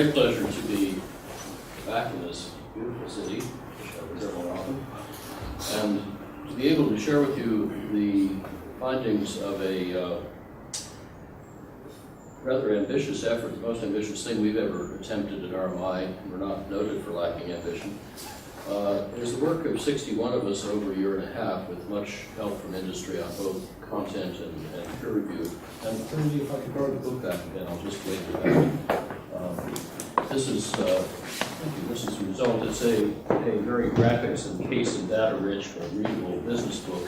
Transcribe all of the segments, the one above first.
great pleasure to be back in this beautiful city, which I was there more often, and to be able to share with you the findings of a rather ambitious effort, the most ambitious thing we've ever attempted at RMI. We're not noted for lacking ambition. It was the work of 61 of us over a year and a half with much help from industry on both content and peer review. And Lindsay, if I could borrow the book back again, I'll just wait for that. This is the result. It's a very graphics and case and data rich but readable business book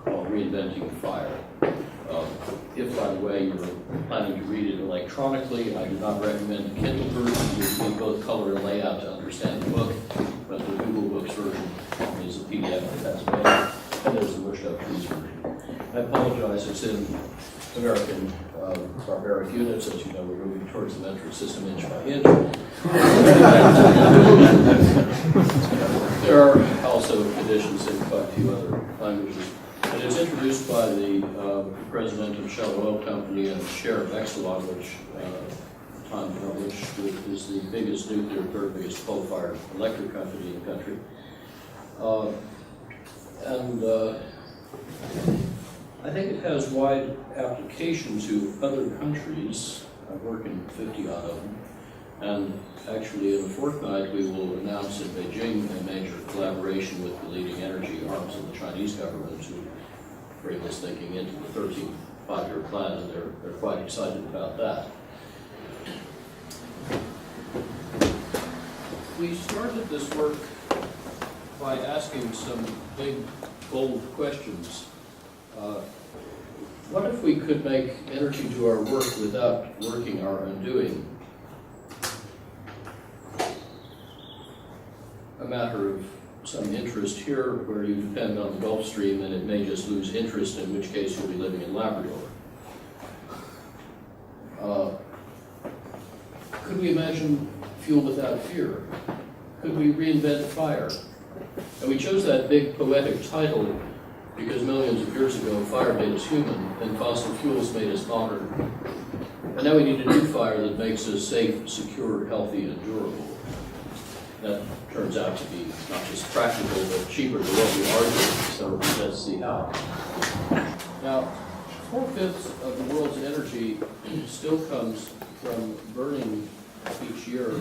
called Reinventing Fire. If, by the way, you're planning to read it electronically, I do not recommend the Kindle version. You need both color and layout to understand the book, but the Google Books version is a PDF that has a and there's a mushed up trees version. I apologize, it's in American barbaric units. As you know, we're moving towards the metric system inch by inch. There are also editions in quite a few other languages. And it's introduced by the president of Shell Oil Company and chair of Exelon, which is the biggest nuclear, third biggest coal-fired electric company in the country. I think it has wide application to other countries. I've worked in 50 odd of them. And actually, in a fortnight, we will announce in Beijing a major collaboration with the leading energy arms of the Chinese government to bring this thinking into the 13th five-year plan, and they're quite excited about that. We started this work by asking some big, bold questions. What if we could make energy do our work without working our undoing? A matter of some interest here where you depend on the Gulf Stream and it may just lose interest, in which case you'll be living in Labrador. Could we imagine fuel without fear? Could we reinvent fire? And we chose that big poetic title because millions of years ago fire made us human and fossil fuels made us modern. And now we need a new fire that makes us safe, secure, healthy, and durable. That turns out to be not just practical, but cheaper than what we argued, so let's see how. Now, 4/5 of the world's energy still comes from burning each year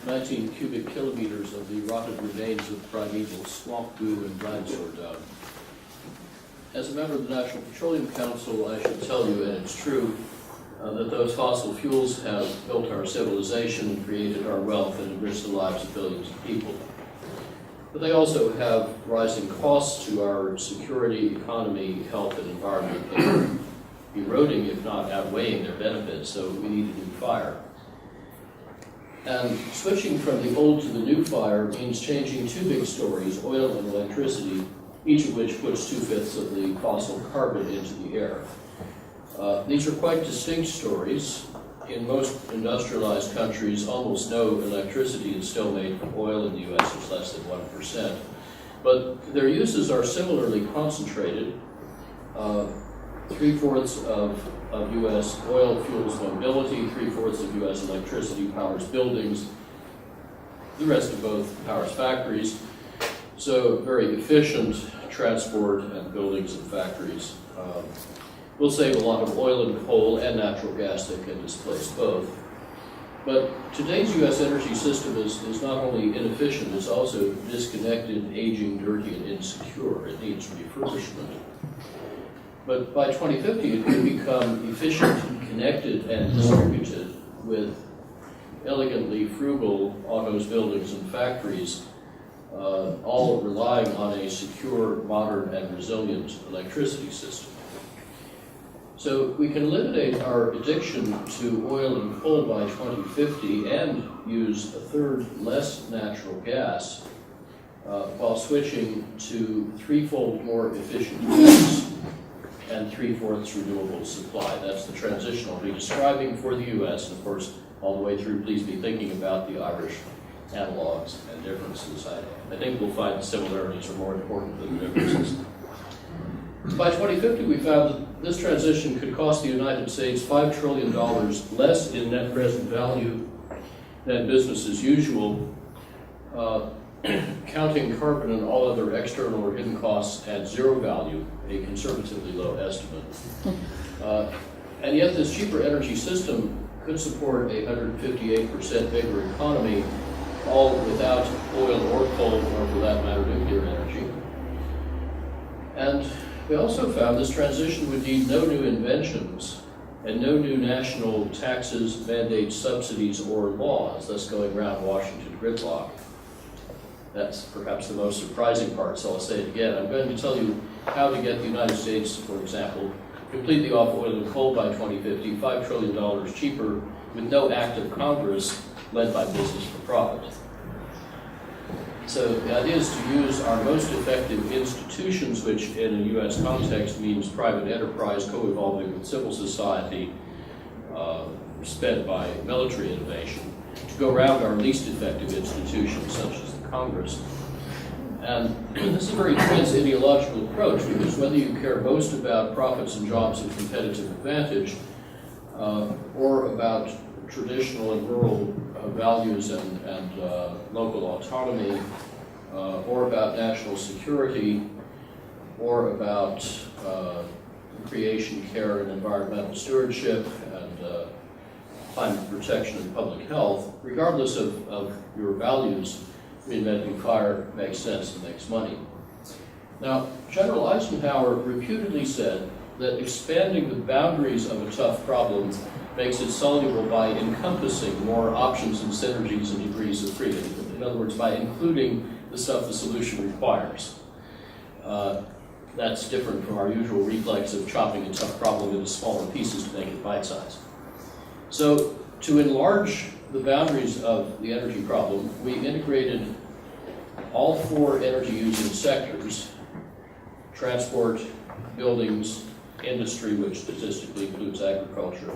19 cubic kilometers of the rotted remains of primeval swamp goo and dinosaur dung. As a member of the National Petroleum Council, I should tell you, and it's true, that those fossil fuels have built our civilization, created our wealth, and enriched the lives of billions of people. But they also have rising costs to our security, economy, health, and environment that are eroding, if not outweighing their benefits, so we need a new fire. And switching from the old to the new fire means changing two big stories, oil and electricity, each of which puts 2/5 of the fossil carbon into the air. These are quite distinct stories. In most industrialized countries, almost no electricity is still made from oil. In the U.S., it's less than 1%. But their uses are similarly concentrated. 3/4 of U.S. oil fuels mobility, 3/4 of U.S. electricity powers buildings, the rest of both powers factories. So very efficient transport and buildings and factories. We'll save a lot of oil and coal and natural gas that can displace both. But today's U.S. energy system is not only inefficient, it's also disconnected, aging, dirty, and insecure. It needs refurbishment. But by 2050, it will become efficient, connected, and distributed with elegantly frugal autos, buildings, and factories, all relying on a secure, modern, and resilient electricity system. So we can eliminate our addiction to oil and coal by 2050 and use 1/3 less natural gas while switching to 3-fold more efficient use and 3/4 renewable supply. That's the transition I'll be describing for the U.S. And of course, all the way through, please be thinking about the Irish analogs and differences. I think we'll find the similarities are more important than the differences. By 2050, we found that this transition could cost the United States $5 trillion less in net present value than business as usual, counting carbon and all other external or hidden costs at zero value, a conservatively low estimate. And yet this cheaper energy system could support a 158% bigger economy, all without oil or coal, or for that matter, nuclear energy. And we also found this transition would need no new inventions and no new national taxes, mandates, subsidies, or laws, thus going around Washington gridlock. That's perhaps the most surprising part, so I'll say it again. I'm going to tell you how to get the United States, for example, completely off oil and coal by 2050, $5 trillion cheaper, with no act of Congress led by business for profit. So the idea is to use our most effective institutions, which in a U.S. context means private enterprise co-evolving with civil society, sped by military innovation, to go around our least effective institutions, such as the Congress. And this is a very trans-ideological approach, because whether you care most about profits and jobs and competitive advantage, or about traditional and rural values and local autonomy, or about national security, or about creation, care, and environmental stewardship, and climate protection and public health, regardless of your values, reinventing fire makes sense and makes money. Now, General Eisenhower reputedly said that expanding the boundaries of a tough problem makes it soluble by encompassing more options and synergies and degrees of freedom. In other words, by including the stuff the solution requires. That's different from our usual reflex of chopping a tough problem into smaller pieces to make it bite-sized. So, to enlarge the boundaries of the energy problem, we integrated all four energy-using sectors: transport, buildings, industry, which statistically includes agriculture,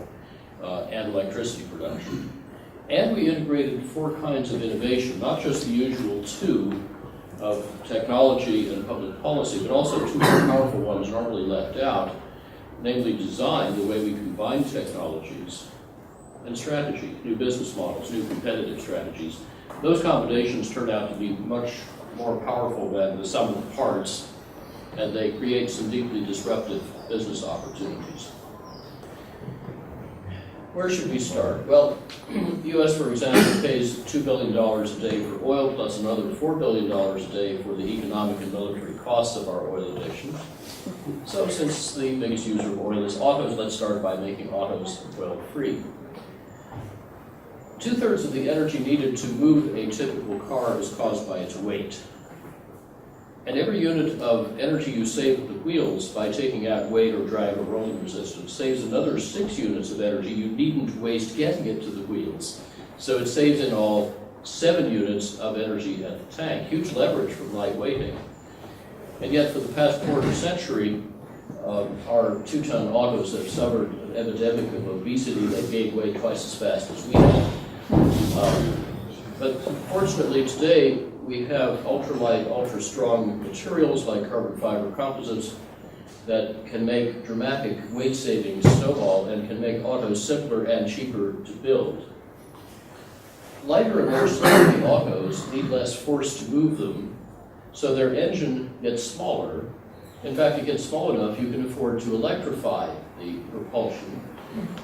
and electricity production. And we integrated four kinds of innovation, not just the usual two of technology and public policy, but also two more powerful ones normally left out, namely design, the way we combine technologies, and strategy, new business models, new competitive strategies. Those combinations turned out to be much more powerful than the sum of the parts, and they create some deeply disruptive business opportunities. Where should we start? Well, the U.S., for example, pays $2 billion a day for oil, plus another $4 billion a day for the economic and military costs of our oil addiction. So since the biggest user of oil is autos, let's start by making autos oil-free. 2/3 of the energy needed to move a typical car is caused by its weight. And every unit of energy you save with the wheels by taking out weight or drag or rolling resistance saves another 6 units of energy you needn't waste getting it to the wheels. So it saves in all 7 units of energy at the tank. Huge leverage from lightweighting. And yet for the past quarter century, our 2-ton autos have suffered an epidemic of obesity that gained weight twice as fast as we have. But fortunately today, we have ultralight, ultra-strong materials like carbon fiber composites that can make dramatic weight savings snowball and can make autos simpler and cheaper to build. Lighter and more slippery autos need less force to move them, so their engine gets smaller. In fact, it gets small enough you can afford to electrify the propulsion,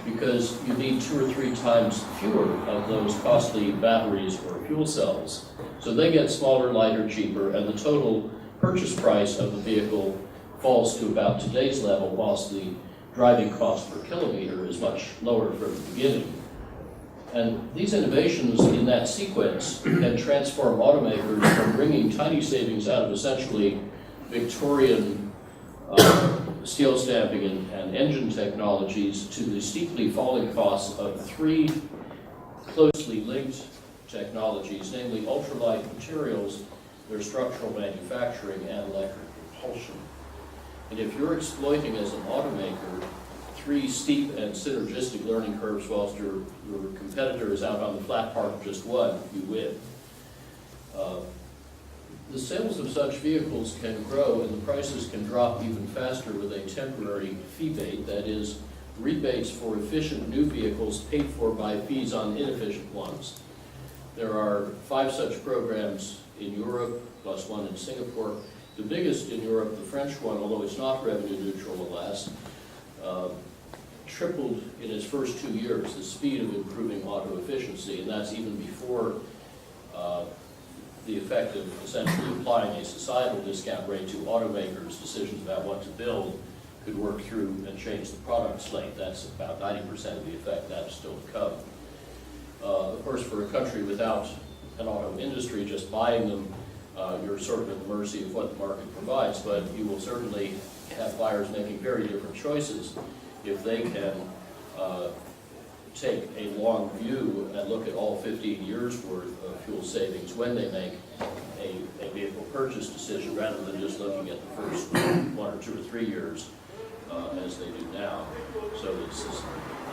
because you need 2 or 3 times fewer of those costly batteries or fuel cells. So they get smaller, lighter, cheaper, and the total purchase price of the vehicle falls to about today's level, whilst the driving cost per kilometer is much lower from the beginning. And these innovations in that sequence can transform automakers from wringing tiny savings out of essentially Victorian steel stamping and engine technologies to the steeply falling costs of 3 closely linked technologies, namely ultralight materials, their structural manufacturing, and electric propulsion. And if you're exploiting as an automaker 3 steep and synergistic learning curves whilst your competitor is out on the flat part of just one, you win. The sales of such vehicles can grow and the prices can drop even faster with a temporary fee-bate, that is, rebates for efficient new vehicles paid for by fees on inefficient ones. There are 5 such programs in Europe, plus 1 in Singapore. The biggest in Europe, the French one, although it's not revenue neutral, alas, tripled in its first 2 years the speed of improving auto efficiency, and that's even before the effect of essentially applying a societal discount rate to automakers' decisions about what to build could work through and change the product slate. That's about 90% of the effect. That's still to come. Of course, for a country without an auto industry, just buying them, you're sort of at the mercy of what the market provides, but you will certainly have buyers making very different choices if they can take a long view and look at all 15 years worth of fuel savings when they make a vehicle purchase decision, rather than just looking at the first 1 or 2 or 3 years as they do now. So it's as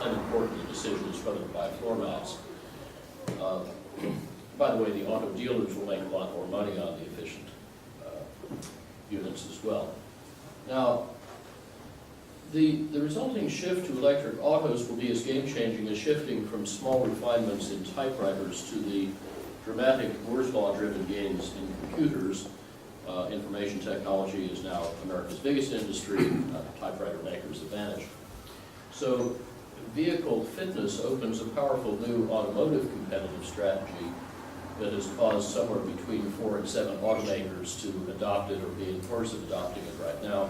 unimportant a decision as whether to buy floor mats. By the way, the auto dealers will make a lot more money on the efficient units as well. Now, the resulting shift to electric autos will be as game-changing as shifting from small refinements in typewriters to the dramatic Moore's law-driven gains in computers. Information technology is now America's biggest industry, typewriter makers' advantage. So vehicle fitness opens a powerful new automotive competitive strategy that has caused somewhere between 4 and 7 automakers to adopt it or be in course of adopting it right now,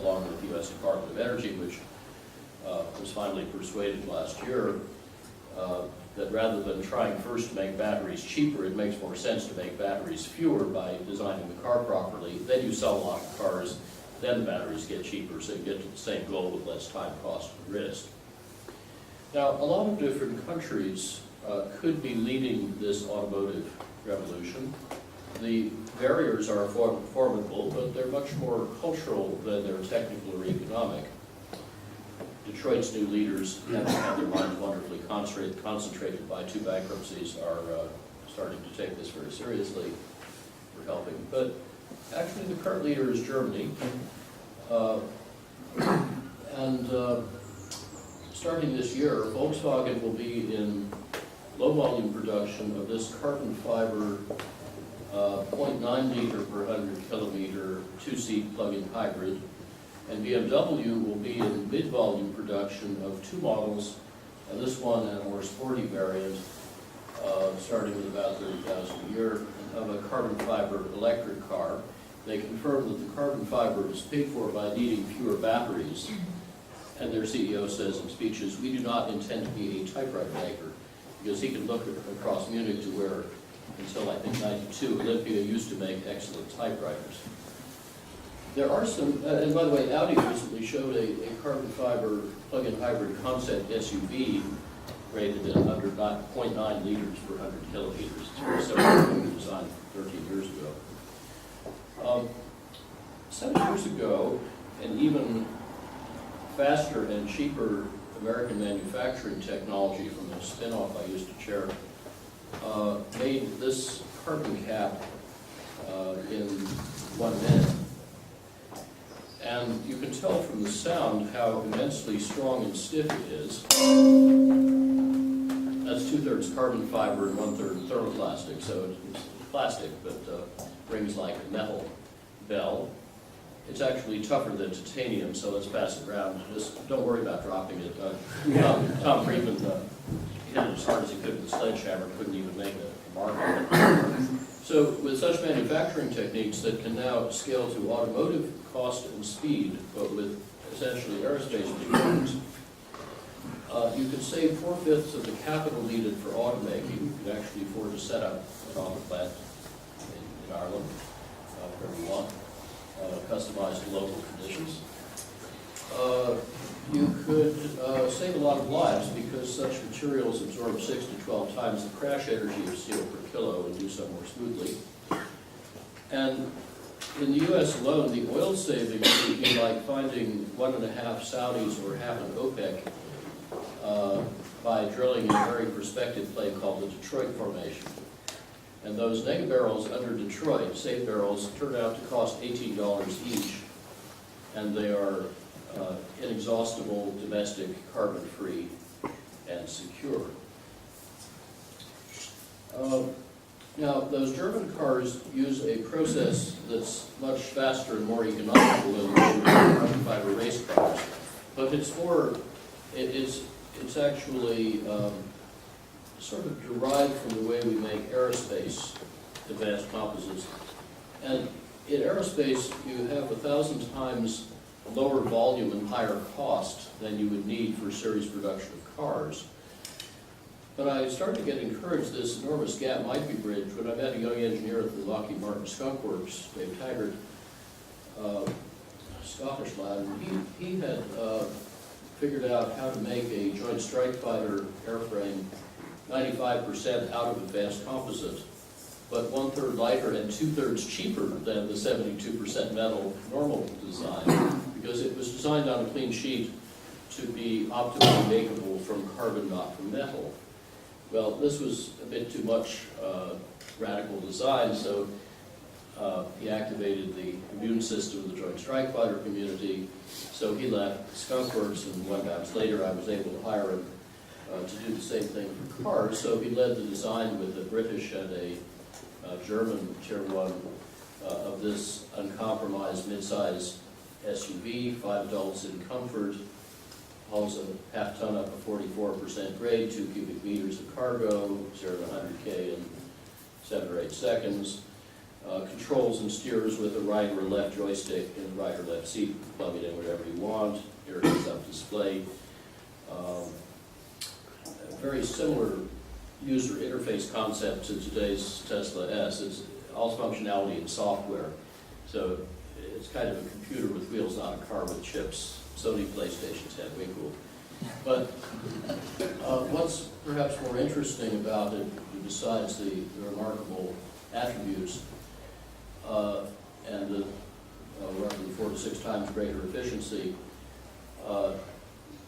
along with the U.S. Department of Energy, which was finally persuaded last year that rather than trying first to make batteries cheaper, it makes more sense to make batteries fewer by designing the car properly. Then you sell a lot of cars, then the batteries get cheaper, so you get to the same goal with less time, cost, and risk. Now, a lot of different countries could be leading this automotive revolution. The barriers are formidable, but they're much more cultural than they're technical or economic. Detroit's new leaders, having had their minds wonderfully concentrated by 2 bankruptcies, are starting to take this very seriously for helping. But actually, the current leader is Germany. Starting this year, Volkswagen will be in low-volume production of this carbon fiber 0.9 liter per 100 kilometer 2-seat plug-in hybrid, and BMW will be in mid-volume production of 2 models, and this one and a more sporty variant, starting with about 30,000 a year, of a carbon fiber electric car. They confirm that the carbon fiber is paid for by needing fewer batteries, and their CEO says in speeches, "We do not intend to be a typewriter maker," because he could look across Munich to where, until I think 92, Olympia used to make excellent typewriters. There are some, and by the way, Audi recently showed a carbon fiber plug-in hybrid concept SUV rated at under 0.9 liters per 100 kilometers. It's very similar to the design 13 years ago. 7 years ago, and even faster and cheaper American manufacturing technology from a spin-off I used to chair made this carbon cap in 1 minute. And you can tell from the sound how immensely strong and stiff it is. That's 2/3 carbon fiber and 1/3 thermoplastic, so it's plastic, but rings like a metal bell. It's actually tougher than titanium, so let's pass it around. Just don't worry about dropping it. Tom Friedman hit it as hard as he could with a sledgehammer, couldn't even make a mark on it. So with such manufacturing techniques that can now scale to automotive cost and speed, but with essentially aerospace performance, you could save 4/5 of the capital needed for automaking. You could actually afford to set up an auto plant in Ireland, wherever you want, customized to local conditions. You could save a lot of lives because such materials absorb 6 to 12 times the crash energy of steel per kilo and do so more smoothly. And in the U.S. alone, the oil savings would be like finding 1.5 Saudis or half an OPEC by drilling a very prospective play called the Detroit Formation. And those nega barrels under Detroit, safe barrels, turn out to cost $18 each, and they are inexhaustible, domestic, carbon-free, and secure. Now, those German cars use a process that's much faster and more economical than the carbon fiber race cars, but it's more, it's actually sort of derived from the way we make aerospace advanced composites. And in aerospace, you have 1,000 times lower volume and higher cost than you would need for series production of cars. But I started to get encouraged this enormous gap might be bridged when I met a young engineer at the Lockheed Martin Skunk Works, Dave Taggart, Scottish lad, and he had figured out how to make a Joint Strike Fighter airframe 95% out of advanced composite, but 1/3 lighter and 2/3 cheaper than the 72% metal normal design, because it was designed on a clean sheet to be optimally makeable from carbon, not from metal. Well, this was a bit too much radical design, so he activated the immune system of the Joint Strike Fighter community, so he left Skunk Works, and 1 month later I was able to hire him to do the same thing for cars. So he led the design with a British and a German Tier 1 of this uncompromised mid-size SUV, 5 adults in comfort, hauls a half ton up a 44% grade, 2 cubic meters of cargo, 0 to 100K in 7 or 8 seconds. Controls and steers with a right or left joystick and right or left seat. Plug it in whatever you want. Here it is up display. A very similar user interface concept to today's Tesla S. It's all functionality in software. So it's kind of a computer with wheels, not a car with chips. Sony PlayStations have way cool. But what's perhaps more interesting about it, besides the remarkable attributes and the roughly 4 to 6 times greater efficiency,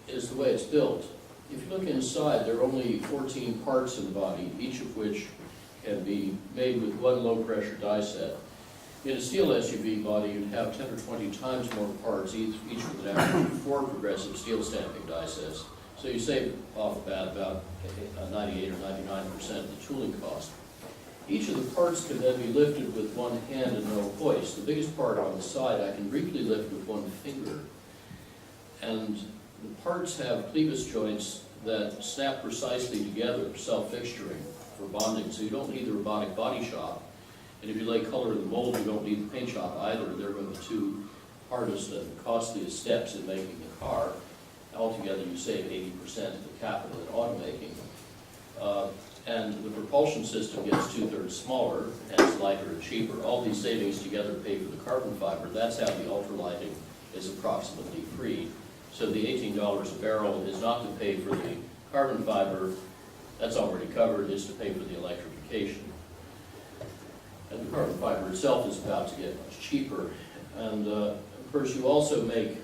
is the way it's built. If you look inside, there are only 14 parts in the body, each of which can be made with 1 low-pressure die set. In a steel SUV body, you'd have 10 or 20 times more parts, each with an average of 4 progressive steel stamping die sets. So you save off the bat about 98 or 99% of the tooling cost. Each of the parts can then be lifted with 1 hand and no hoist. The biggest part on the side I can briefly lift with 1 finger. And the parts have clevis joints that snap precisely together, self-fixturing for bonding, so you don't need the robotic body shop. And if you lay color in the mold, you don't need the paint shop either. They're the 2 hardest and costliest steps in making the car. Altogether, you save 80% of the capital in automaking. And the propulsion system gets 2/3 smaller, hence lighter and cheaper. All these savings together pay for the carbon fiber. That's how the ultralighting is approximately free. So the $18 a barrel is not to pay for the carbon fiber. That's already covered. It's to pay for the electrification. And the carbon fiber itself is about to get much cheaper. And of course, you also make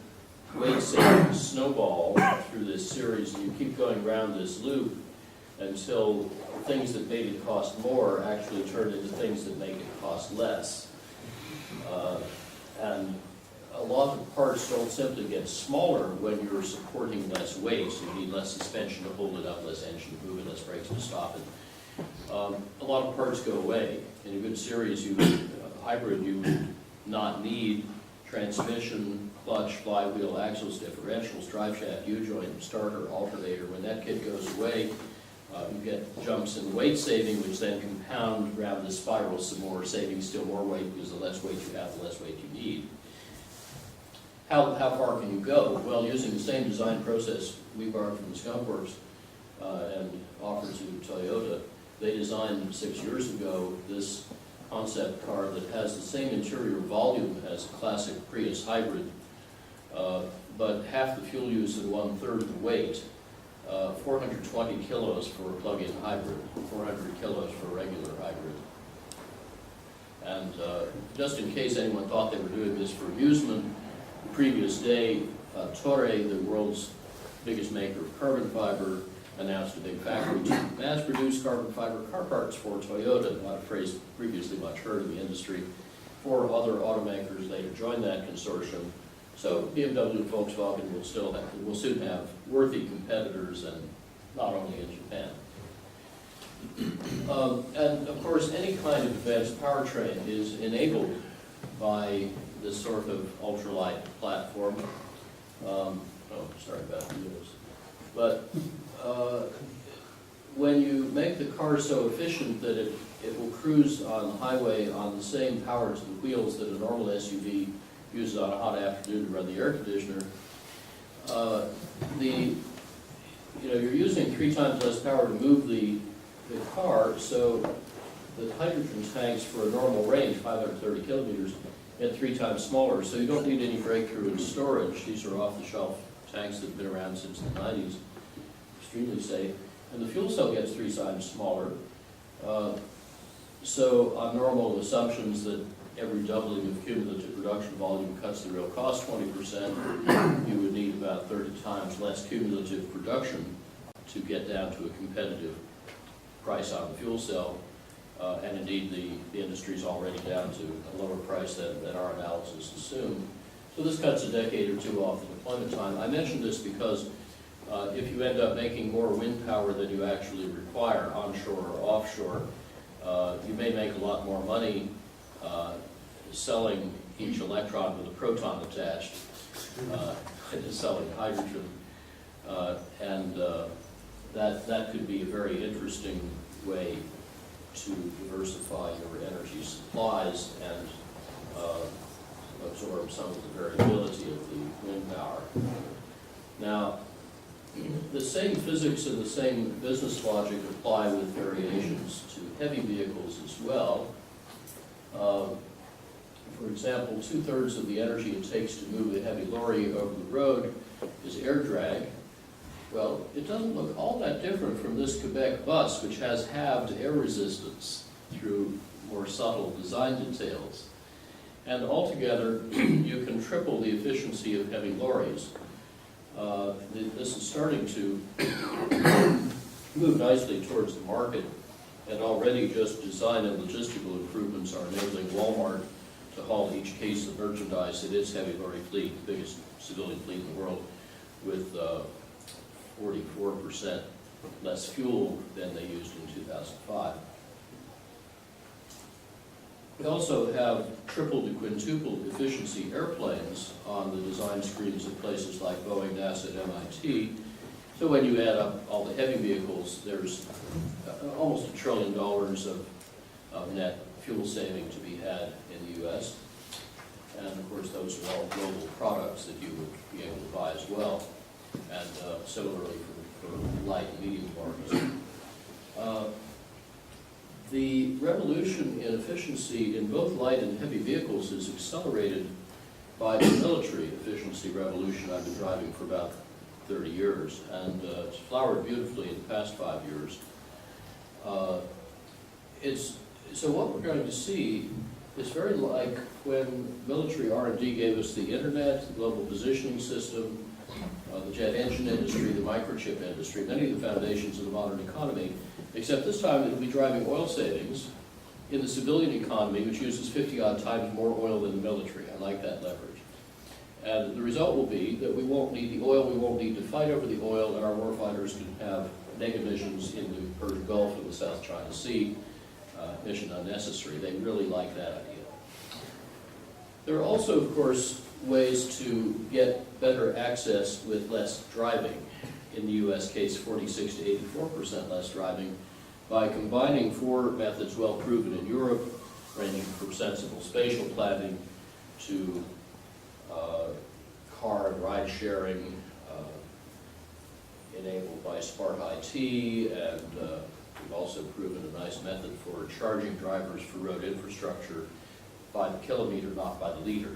weight-saving snowball through this series, and you keep going around this loop until things that made it cost more actually turn into things that make it cost less. And a lot of parts don't simply get smaller when you're supporting less weight, so you need less suspension to hold it up, less engine to move it, less brakes to stop it. A lot of parts go away. In a good series, hybrid, you would not need transmission, clutch, flywheel, axles, differentials, drive shaft, U-joint, starter, alternator. When that kit goes away, you get jumps in weight saving, which then compound around this spiral some more, saving still more weight, because the less weight you have, the less weight you need. How far can you go? Well, using the same design process we borrowed from the Skunk Works and offered to Toyota, they designed 6 years ago this concept car that has the same interior volume as a classic Prius hybrid, but half the fuel use and 1/3 the weight. 420 kilos for a plug-in hybrid, 400 kilos for a regular hybrid. And just in case anyone thought they were doing this for amusement, the previous day, Toray, the world's biggest maker of carbon fiber, announced a big factory to mass-produce carbon fiber car parts for Toyota, not a phrase previously much heard in the industry. 4 other automakers later joined that consortium. So BMW and Volkswagen will soon have worthy competitors, and not only in Japan. And of course, any kind of advanced powertrain is enabled by this sort of ultralight platform. Sorry about wheels. But when you make the car so efficient that it will cruise on the highway on the same power to the wheels that a normal SUV uses on a hot afternoon to run the air conditioner, you're using 3 times less power to move the car, so the hydrogen tanks for a normal range, 530 kilometers, get 3 times smaller, so you don't need any breakthrough in storage. These are off-the-shelf tanks that have been around since the 90s, extremely safe. And the fuel cell gets 3 times smaller. So on normal assumptions that every doubling of cumulative production volume cuts the real cost 20%, you would need about 30 times less cumulative production to get down to a competitive price on the fuel cell. And indeed, the industry is already down to a lower price than our analysis assumed. So this cuts a decade or 2 off the deployment time. I mention this because if you end up making more wind power than you actually require, onshore or offshore, you may make a lot more money selling each electron with a proton attached than selling hydrogen. That could be a very interesting way to diversify your energy supplies and absorb some of the variability of the wind power. Now, the same physics and the same business logic apply with variations to heavy vehicles as well. For example, 2/3 of the energy it takes to move a heavy lorry over the road is air drag. Well, it doesn't look all that different from this Quebec bus, which has halved air resistance through more subtle design details. And altogether, you can triple the efficiency of heavy lorries. This is starting to move nicely towards the market, and already just design and logistical improvements are enabling Walmart to haul each case of merchandise in its heavy lorry fleet, the biggest civilian fleet in the world, with 44% less fuel than they used in 2005. We also have triple to quintuple efficiency airplanes on the design screens of places like Boeing, NASA, and MIT. So when you add up all the heavy vehicles, there's almost $1 trillion of net fuel saving to be had in the U.S. And of course, those are all global products that you would be able to buy as well. And similarly for light and medium cars. The revolution in efficiency in both light and heavy vehicles is accelerated by the military efficiency revolution I've been driving for about 30 years, and it's flowered beautifully in the past 5 years. So what we're going to see is very like when military R&D gave us the internet, the global positioning system, the jet engine industry, the microchip industry, many of the foundations of the modern economy, except this time it'll be driving oil savings in the civilian economy, which uses 50-odd times more oil than the military. I like that leverage. And the result will be that we won't need the oil, we won't need to fight over the oil, and our warfighters can have negative missions in the Persian Gulf and the South China Sea, mission unnecessary. They really like that idea. There are also, of course, ways to get better access with less driving. In the U.S. case, 46 to 84% less driving, by combining 4 methods well proven in Europe, ranging from sensible spatial planning to car and ride sharing, enabled by smart IT, and we've also proven a nice method for charging drivers for road infrastructure by the kilometer, not by the liter.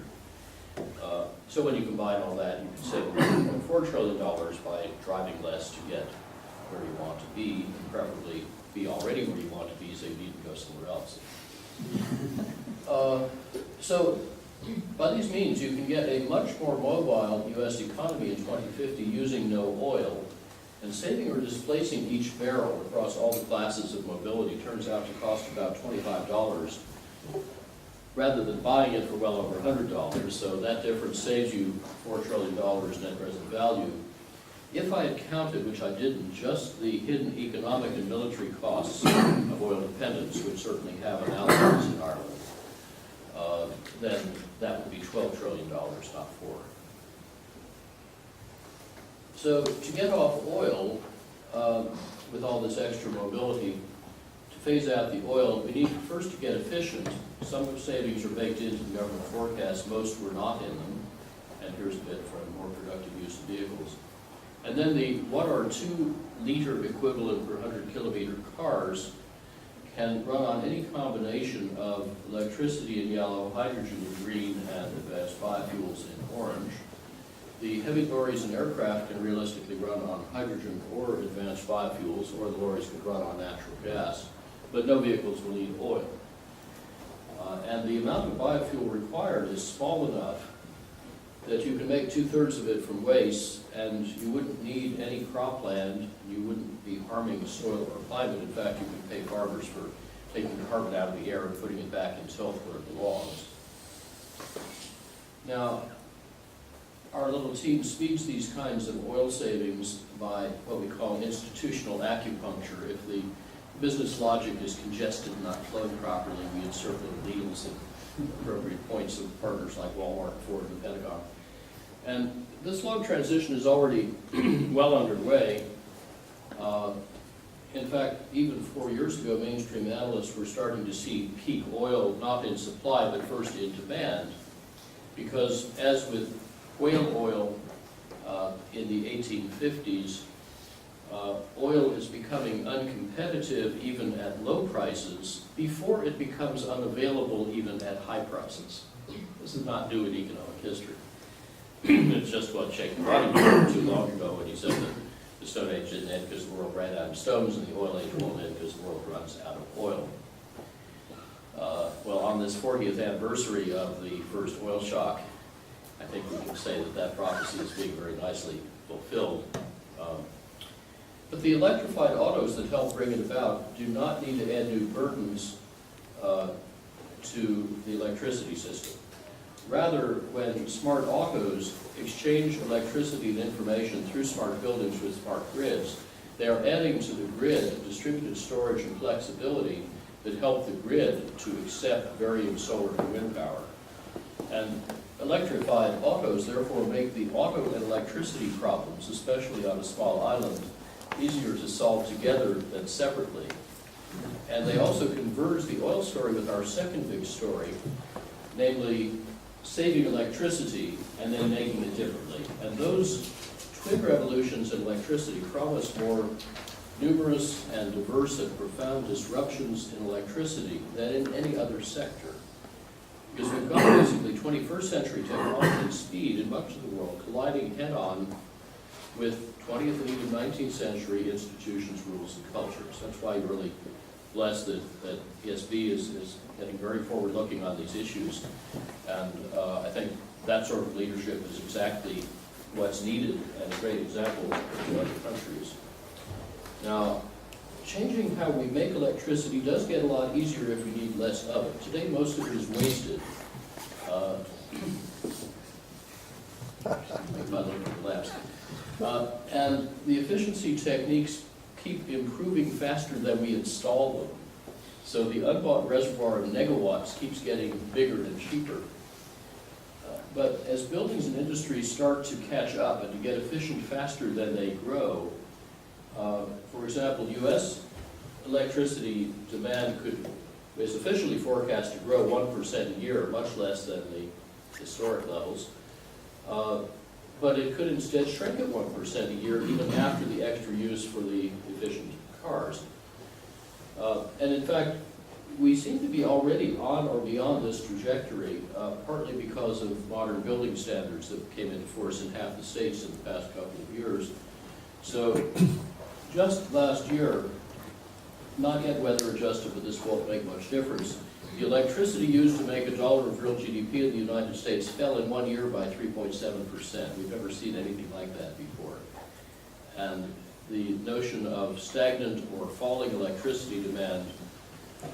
So when you combine all that, you can save $1.4 trillion by driving less to get where you want to be, and preferably be already where you want to be so you need to go somewhere else. So by these means, you can get a much more mobile U.S. economy in 2050 using no oil, and saving or displacing each barrel across all the classes of mobility turns out to cost about $25, rather than buying it for well over $100. So that difference saves you $4 trillion net present value. If I had counted, which I didn't, just the hidden economic and military costs of oil dependence, which certainly have an outlays in Ireland, then that would be $12 trillion, not 4. So to get off oil, with all this extra mobility, to phase out the oil, we need first to get efficient. Some of the savings are baked into the government forecast, most were not in them, and here's a bit for a more productive use of vehicles. And then the 1 or 2 liter equivalent per 100 kilometer cars can run on any combination of electricity in yellow, hydrogen in green, and advanced biofuels in orange. The heavy lorries and aircraft can realistically run on hydrogen or advanced biofuels, or the lorries could run on natural gas, but no vehicles will need oil. And the amount of biofuel required is small enough that you can make 2/3 of it from waste, and you wouldn't need any cropland, you wouldn't be harming soil or climate. In fact, you can pay farmers for taking the carbon out of the air and putting it back in tilth where it belongs. Now, our little team speeds these kinds of oil savings by what we call institutional acupuncture. If the business logic is congested and not flowing properly, we insert little needles at appropriate points of partners like Walmart, Ford, and the Pentagon. And this long transition is already well underway. In fact, even 4 years ago, mainstream analysts were starting to see peak oil not in supply, but first in demand. Because as with whale oil in the 1850s, oil is becoming uncompetitive even at low prices before it becomes unavailable even at high prices. This is not new in economic history. It's just what Sheikh Mohammed did too long ago when he said that the Stone Age didn't end because the world ran out of stones, and the Oil Age won't end because the world runs out of oil. Well, on this 40th anniversary of the first oil shock, I think we can say that that prophecy is being very nicely fulfilled. But the electrified autos that help bring it about do not need to add new burdens to the electricity system. Rather, when smart autos exchange electricity and information through smart buildings with smart grids, they are adding to the grid distributed storage and flexibility that help the grid to accept varying solar and wind power. And electrified autos therefore make the auto and electricity problems, especially on a small island, easier to solve together than separately. And they also converge the oil story with our second big story, namely saving electricity and then making it differently. And those twin revolutions in electricity promise more numerous and diverse and profound disruptions in electricity than in any other sector. Because we've got basically 21st century technology and speed in much of the world colliding head-on with 20th and even 19th century institutions, rules, and cultures. That's why you're really blessed that ESB is getting very forward-looking on these issues. And I think that sort of leadership is exactly what's needed and a great example of other countries. Now, changing how we make electricity does get a lot easier if we need less of it. Today, most of it is wasted. Make my little collapse. And the efficiency techniques keep improving faster than we install them. So the unbought reservoir of negawatts keeps getting bigger and cheaper. But as buildings and industries start to catch up and to get efficient faster than they grow, for example, U.S. electricity demand is officially forecast to grow 1% a year, much less than the historic levels. But it could instead shrink at 1% a year even after the extra use for the efficient cars. And in fact, we seem to be already on or beyond this trajectory, partly because of modern building standards that came into force in half the states in the past couple of years. So just last year, not yet weather adjusted, but this won't make much difference, the electricity used to make $1 of real GDP in the United States fell in 1 year by 3.7%. We've never seen anything like that before. And the notion of stagnant or falling electricity demand,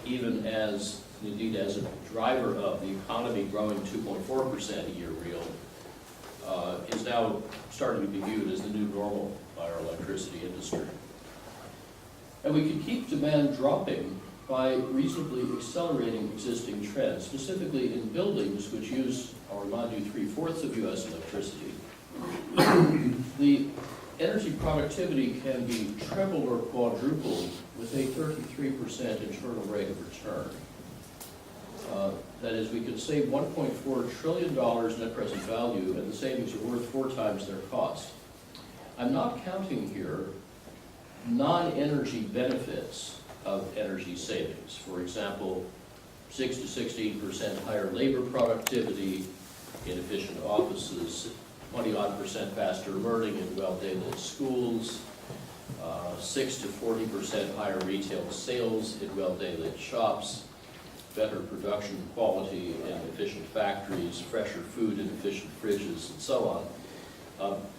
even as, indeed as a driver of the economy growing 2.4% a year real, is now starting to be viewed as the new normal by our electricity industry. And we can keep demand dropping by reasonably accelerating existing trends, specifically in buildings which use, I'll remind you, 3/4 of U.S. electricity. The energy productivity can be trebled or quadrupled with a 33% internal rate of return. That is, we could save $1.4 trillion net present value, and the savings are worth 4 times their cost. I'm not counting here non-energy benefits of energy savings. For example, 6 to 16% higher labor productivity in efficient offices, 20-odd% faster learning in well-daylit schools, 6 to 40% higher retail sales in well-daylit shops, better production quality in efficient factories, fresher food in efficient fridges, and so on.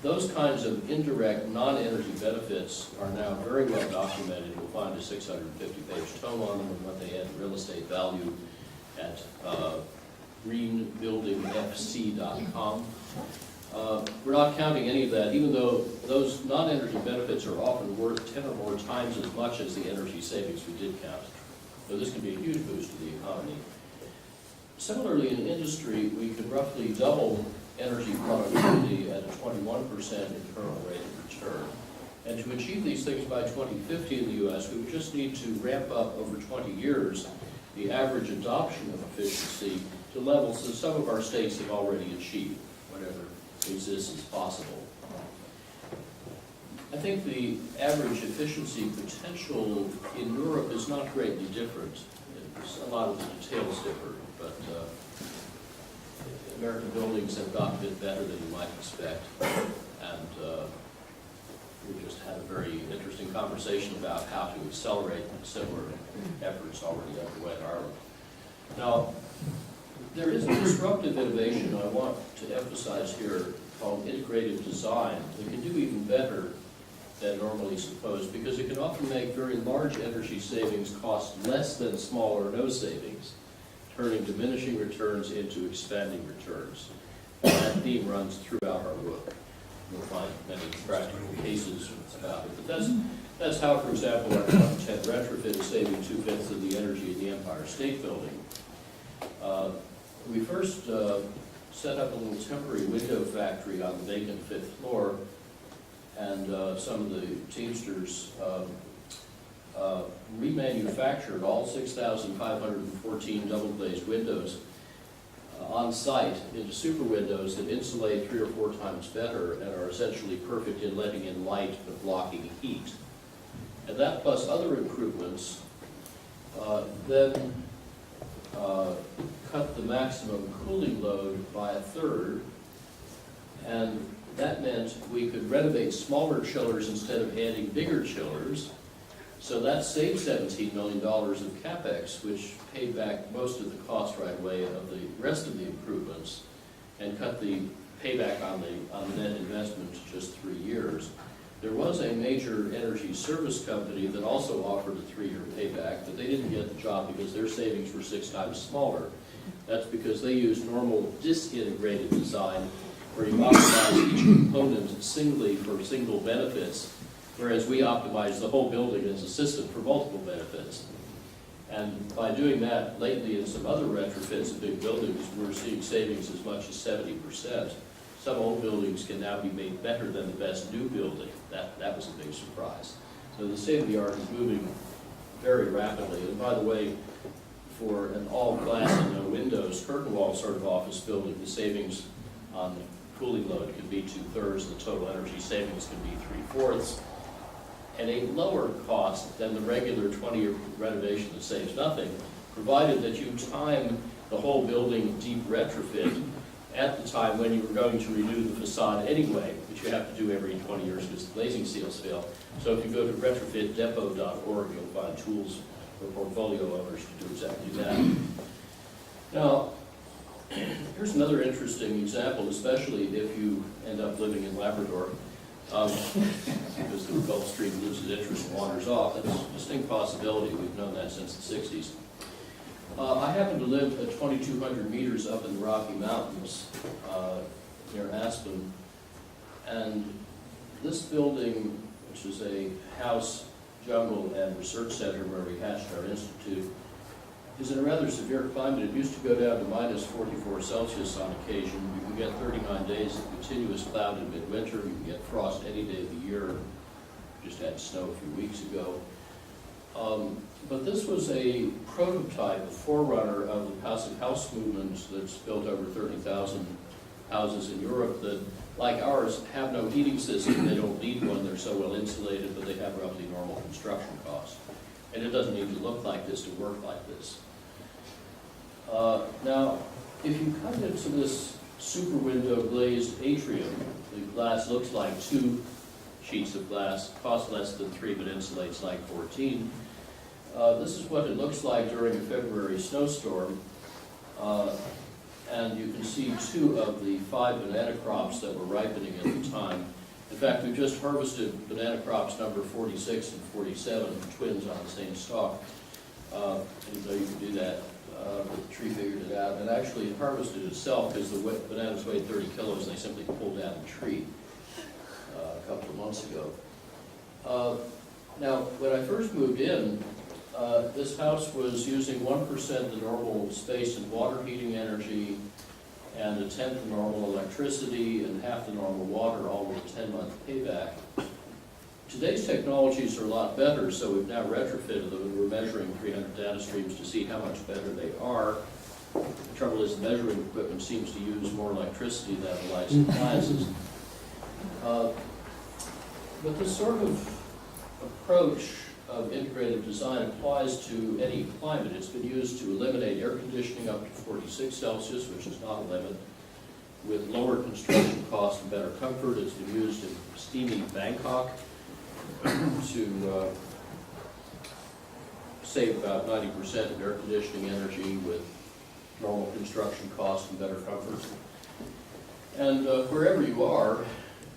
Those kinds of indirect non-energy benefits are now very well documented. You'll find a 650-page tome on them and what they add to real estate value at greenbuildingfc.com. We're not counting any of that, even though those non-energy benefits are often worth 10 or more times as much as the energy savings we did count. So this can be a huge boost to the economy. Similarly, in industry, we could roughly double energy productivity at a 21% internal rate of return. And to achieve these things by 2050 in the U.S., we would just need to ramp up over 20 years the average adoption of efficiency to levels that some of our states have already achieved, whatever exists is possible. I think the average efficiency potential in Europe is not greatly different. A lot of the details differ, but American buildings have gotten a bit better than you might expect. And we just had a very interesting conversation about how to accelerate similar efforts already underway in Ireland. Now, there is a disruptive innovation I want to emphasize here called integrated design that can do even better than normally supposed, because it can often make very large energy savings cost less than small or no savings, turning diminishing returns into expanding returns. And that theme runs throughout our book. You'll find many practical cases about it. But that's how, for example, our 110 retrofit is saving 2/5 of the energy in the Empire State Building. We first set up a little temporary window factory on the vacant 5th floor, and some of the Teamsters remanufactured all 6,514 double-glazed windows on site into super windows that insulate 3 or 4 times better and are essentially perfect in letting in light but blocking heat. And that plus other improvements then cut the maximum cooling load by 1/3, and that meant we could renovate smaller chillers instead of adding bigger chillers. So that saved $17 million of CapEx, which paid back most of the cost right away of the rest of the improvements and cut the payback on the net investment to just 3 years. There was a major energy service company that also offered a 3-year payback, but they didn't get the job because their savings were 6 times smaller. That's because they used normal disintegrated design, where you optimize each component singly for single benefits, whereas we optimize the whole building as a system for multiple benefits. And by doing that lately in some other retrofits of big buildings, we're seeing savings as much as 70%. Some old buildings can now be made better than the best new building. That was a big surprise. So the state of the art is moving very rapidly. And by the way, for an all glass and no windows curtain wall sort of office building, the savings on the cooling load can be 2/3, the total energy savings can be 3/4, and a lower cost than the regular 20-year renovation that saves nothing, provided that you time the whole building deep retrofit at the time when you were going to renew the facade anyway, which you have to do every 20 years because the glazing seals fail. So if you go to retrofitdepot.org, you'll find tools for portfolio owners to do exactly that. Now, here's another interesting example, especially if you end up living in Labrador, because the Gulf Stream loses interest and wanders off. That's a distinct possibility. We've known that since the 60s. I happen to live at 2,200 meters up in the Rocky Mountains near Aspen. And this building, which is a house, jungle, and research center where we hatched our institute, is in a rather severe climate. It used to go down to minus 44 Celsius on occasion. You can get 39 days of continuous cloud in midwinter. You can get frost any day of the year. Just had snow a few weeks ago. But this was a prototype, a forerunner of the passive house movement that's built over 30,000 houses in Europe that, like ours, have no heating system. They don't need one. They're so well insulated, but they have roughly normal construction costs. And it doesn't need to look like this to work like this. Now, if you come into this super window glazed atrium, the glass looks like 2 sheets of glass, costs less than 3, but insulates like 14. This is what it looks like during a February snowstorm. And you can see 2 of the 5 banana crops that were ripening at the time. In fact, we've just harvested banana crops number 46 and 47, twins on the same stalk. And so you can do that, but the tree figured it out. And actually it harvested itself because the bananas weighed 30 kilos and they simply pulled down the tree a couple of months ago. Now, when I first moved in, this house was using 1% the normal space and water heating energy, and 1/10 the normal electricity, and half the normal water, all with a 10-month payback. Today's technologies are a lot better, so we've now retrofitted them, and we're measuring 300 data streams to see how much better they are. The trouble is, the measuring equipment seems to use more electricity than the licensed appliances. But this sort of approach of integrated design applies to any climate. It's been used to eliminate air conditioning up to 46 Celsius, which is not a limit, with lower construction costs and better comfort. It's been used in steamy Bangkok to save about 90% of air conditioning energy with normal construction costs and better comfort. And wherever you are,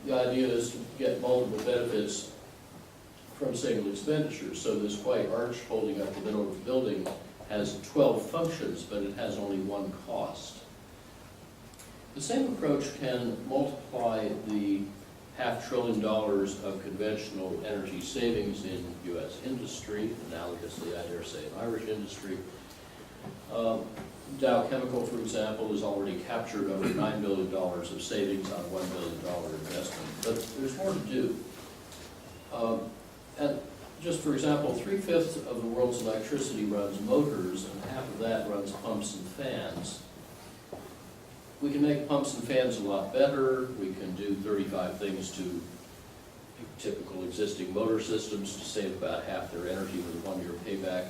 the idea is to get multiple benefits from single expenditures. So this white arch holding up the middle of the building has 12 functions, but it has only 1 cost. The same approach can multiply the $500 billion of conventional energy savings in U.S. industry, analogously, I dare say, in Irish industry. Dow Chemical, for example, has already captured over $9 billion of savings on a $1 billion investment, but there's more to do. And just for example, 3/5 of the world's electricity runs motors, and half of that runs pumps and fans. We can make pumps and fans a lot better. We can do 35 things to typical existing motor systems to save about half their energy with a 1-year payback.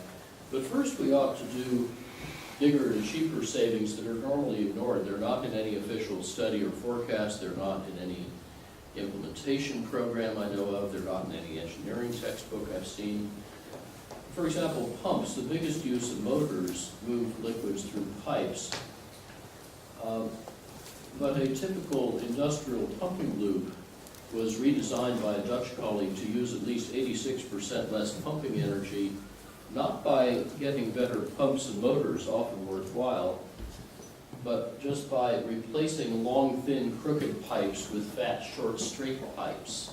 But first we ought to do bigger and cheaper savings that are normally ignored. They're not in any official study or forecast. They're not in any implementation program I know of. They're not in any engineering textbook I've seen. For example, pumps. The biggest use of motors move liquids through pipes. But a typical industrial pumping loop was redesigned by a Dutch colleague to use at least 86% less pumping energy, not by getting better pumps and motors, often worthwhile, but just by replacing long, thin, crooked pipes with fat, short, straight pipes.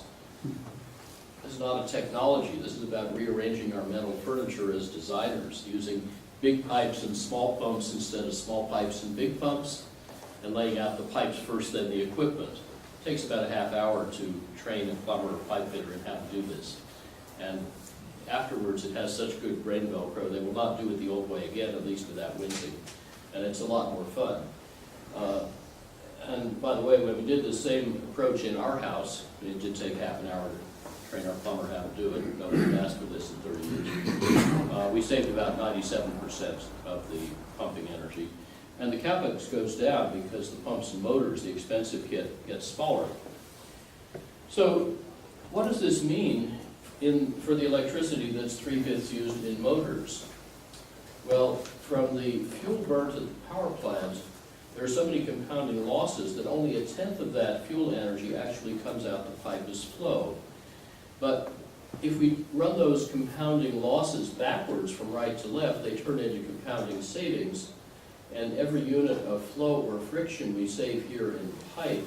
This is not a technology. This is about rearranging our mental furniture as designers, using big pipes and small pumps instead of small pipes and big pumps, and laying out the pipes first, then the equipment. It takes about a half hour to train a plumber or pipe fitter in how to do this. And afterwards, it has such good brain Velcro, they will not do it the old way again, at least without wincing. And it's a lot more fun. And by the way, when we did the same approach in our house, it did take half an hour to train our plumber how to do it. Nobody had asked for this in 30 years. We saved about 97% of the pumping energy. And the capex goes down because the pumps and motors, the expensive kit, gets smaller. So what does this mean for the electricity that's 3/5 used in motors? Well, from the fuel burnt at the power plant, there are so many compounding losses that only 1/10 of that fuel energy actually comes out the pipe as flow. But if we run those compounding losses backwards from right to left, they turn into compounding savings. And every unit of flow or friction we save here in pipe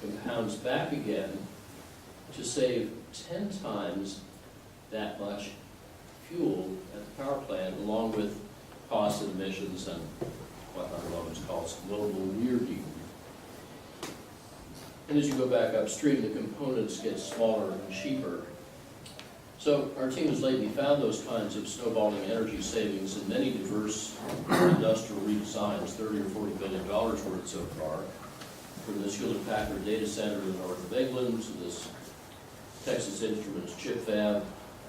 compounds back again to save 10 times that much fuel at the power plant, along with costs and emissions and what Amory Lovins calls global weirding. And as you go back upstream, the components get smaller and cheaper. So our team has lately found those kinds of snowballing energy savings in many diverse industrial redesigns, $30 or $40 billion worth so far, from this Hewlett-Packard data center in the north of England to this Texas Instruments chip fab,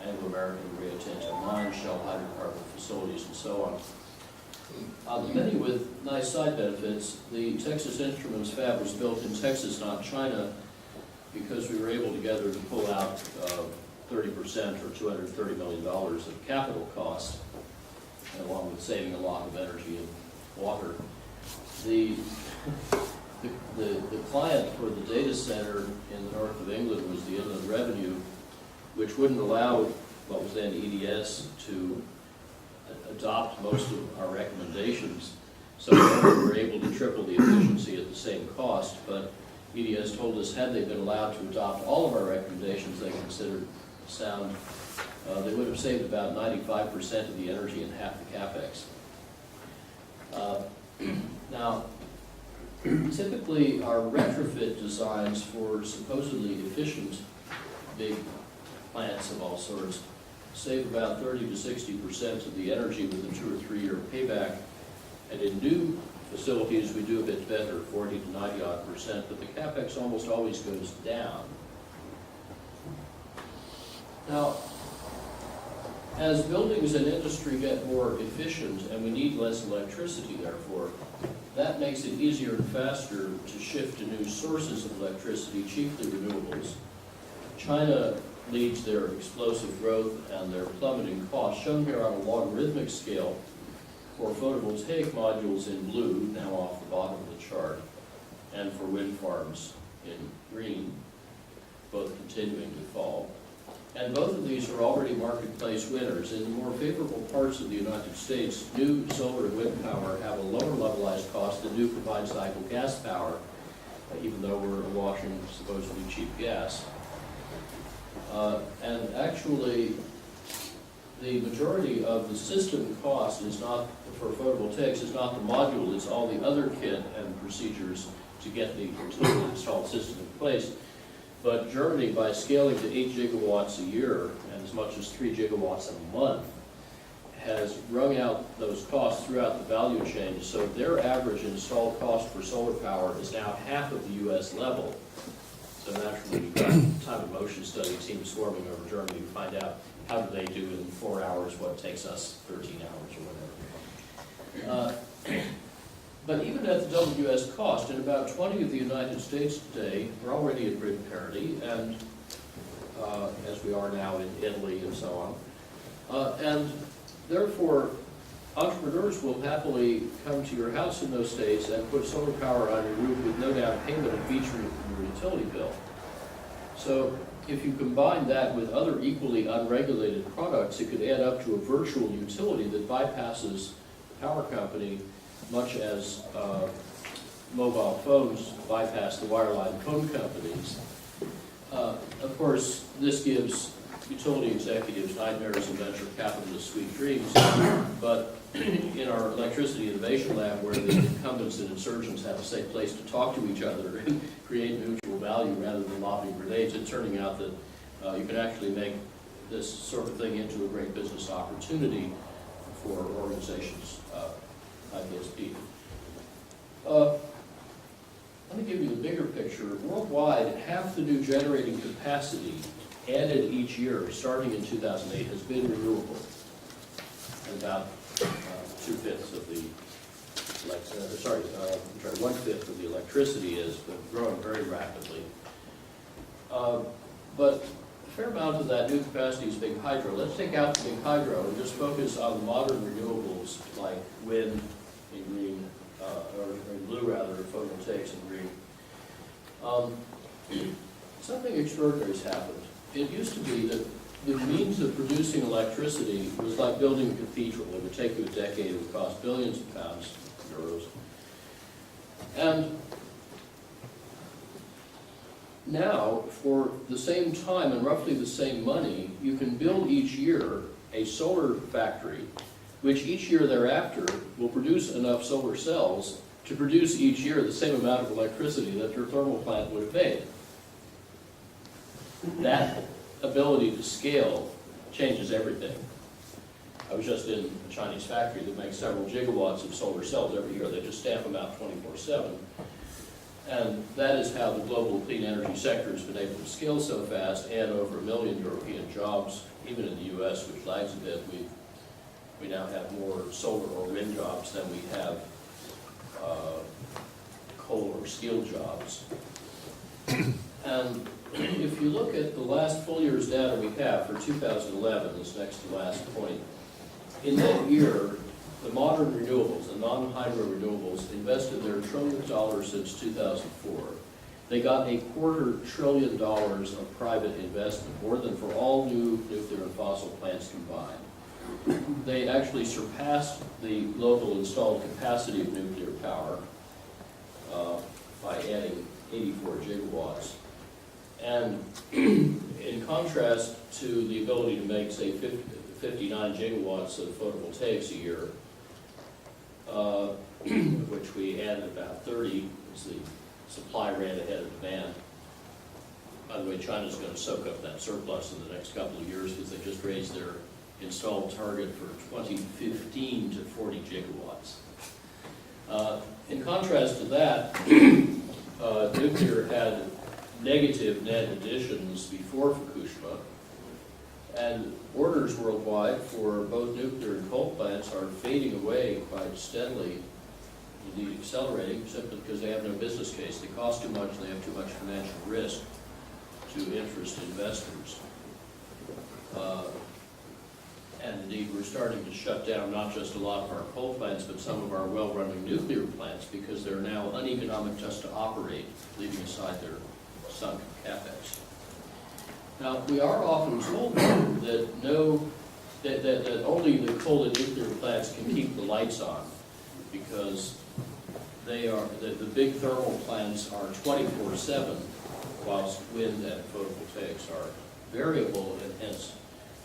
Anglo-American Rio Tinto mine, Shell hydrocarbon facilities, and so on. Many with nice side benefits. The Texas Instruments fab was built in Texas, not China, because we were able together to pull out 30% or $230 million of capital cost, along with saving a lot of energy and water. The client for the data center in the north of England was the Inland Revenue, which wouldn't allow what was then EDS to adopt most of our recommendations. So we were able to triple the efficiency at the same cost, but EDS told us had they been allowed to adopt all of our recommendations they considered sound, they would have saved about 95% of the energy and half the capex. Now, typically our retrofit designs for supposedly efficient big plants of all sorts save about 30 to 60% of the energy with a 2 or 3 year payback. And in new facilities, we do a bit better, 40 to 90% but the capex almost always goes down. Now, as buildings and industry get more efficient and we need less electricity, therefore, that makes it easier and faster to shift to new sources of electricity, chiefly renewables. China leads their explosive growth and their plummeting costs, shown here on a logarithmic scale for photovoltaic modules in blue, now off the bottom of the chart, and for wind farms in green, both continuing to fall. And both of these are already marketplace winners. In the more favorable parts of the United States, new solar and wind power have a lower levelized cost than new combined cycle gas power, even though we're awash in supposedly cheap gas. And actually, the majority of the system cost is not, for photovoltaics, is not the module, it's all the other kit and procedures to get the totally installed system in place. But Germany, by scaling to 8 gigawatts a year and as much as 3 gigawatts a month, has wrung out those costs throughout the value chain. So their average installed cost for solar power is now half of the US level. So naturally, you've got time and motion study teams swarming over Germany to find out how do they do in 4 hours what takes us 13 hours or whatever. But even at the WS cost, in about 20 of the United States today, we're already at grid parity, and as we are now in Italy and so on. And therefore, entrepreneurs will happily come to your house in those states and put solar power on your roof with no down payment and featuring your utility bill. So if you combine that with other equally unregulated products, it could add up to a virtual utility that bypasses the power company, much as mobile phones bypass the wireline phone companies. Of course, this gives utility executives nightmares and venture capitalists sweet dreams, but in our electricity innovation lab, where the incumbents and insurgents have a safe place to talk to each other and create mutual value rather than lobbing grenades, it's turning out that you can actually make this sort of thing into a great business opportunity for organizations like ISP. Let me give you the bigger picture. Worldwide, half the new generating capacity added each year, starting in 2008, has been renewable. And about 1/5 of the, one-fifth of the electricity is, but growing very rapidly. But a fair amount of that new capacity is big hydro. Let's take out the big hydro and just focus on the modern renewables like wind in green, or in blue rather, photovoltaics in green. Something extraordinary has happened. It used to be that the means of producing electricity was like building a cathedral. It would take you a decade, it would cost billions of pounds, euros. And now, for the same time and roughly the same money, you can build each year a solar factory, which each year thereafter will produce enough solar cells to produce each year the same amount of electricity that your thermal plant would have made. That ability to scale changes everything. I was just in a Chinese factory that makes several gigawatts of solar cells every year. They just stamp them out 24/7. And that is how the global clean energy sector has been able to scale so fast, and over 1 million European jobs, even in the US, which lags a bit. We now have more solar or wind jobs than we have coal or steel jobs. And if you look at the last full year's data we have for 2011, this next to last point, in that year, the modern renewables, the non-hydro renewables, invested their trillions of dollars since 2004. They got $250 billion of private investment, more than for all new nuclear and fossil plants combined. They actually surpassed the global installed capacity of nuclear power by adding 84 gigawatts. And in contrast to the ability to make, say, 59 gigawatts of photovoltaics a year, which we added about 30 as the supply ran ahead of demand. By the way, China's going to soak up that surplus in the next couple of years because they just raised their installed target for 2015 to 40 gigawatts. In contrast to that, nuclear had negative net additions before Fukushima, and orders worldwide for both nuclear and coal plants are fading away quite steadily, indeed accelerating, simply because they have no business case. They cost too much, they have too much financial risk to interest investors. And indeed, we're starting to shut down not just a lot of our coal plants, but some of our well-running nuclear plants because they're now uneconomic just to operate, leaving aside their sunk capex. Now, we are often told that that only the coal and nuclear plants can keep the lights on because they are the big thermal plants are 24/7, whilst wind and photovoltaics are variable and hence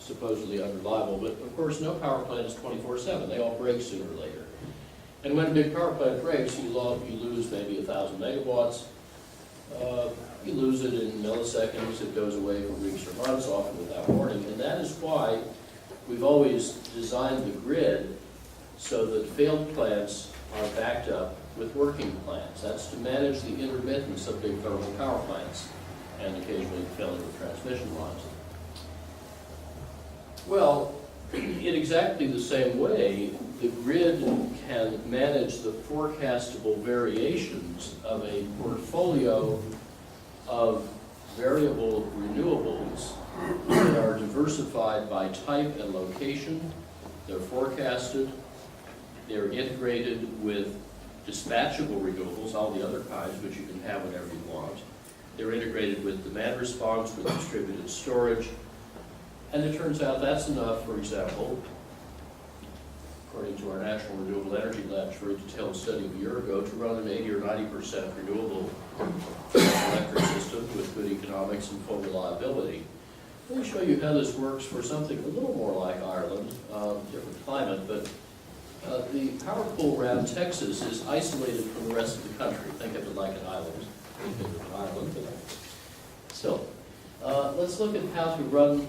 supposedly unreliable. But of course, no power plant is 24/7. They all break sooner or later. And when a big power plant breaks, you lose maybe 1,000 megawatts. You lose it in milliseconds. It goes away for weeks or months, often without warning. And that is why we've always designed the grid so that failed plants are backed up with working plants. That's to manage the intermittence of big thermal power plants and occasionally failure of transmission lines. Well, in exactly the same way, the grid can manage the forecastable variations of a portfolio of variable renewables that are diversified by type and location. They're forecasted. They're integrated with dispatchable renewables, all the other kinds, which you can have whenever you want. They're integrated with demand response, with distributed storage. And it turns out that's enough, for example, according to our National Renewable Energy Lab's very detailed study of a year ago, to run an 80 or 90% renewable electric system with good economics and full reliability. Let me show you how this works for something a little more like Ireland, different climate, but the power pool around Texas is isolated from the rest of the country. Think of it like an island. Think of it an island. So, let's look at how to run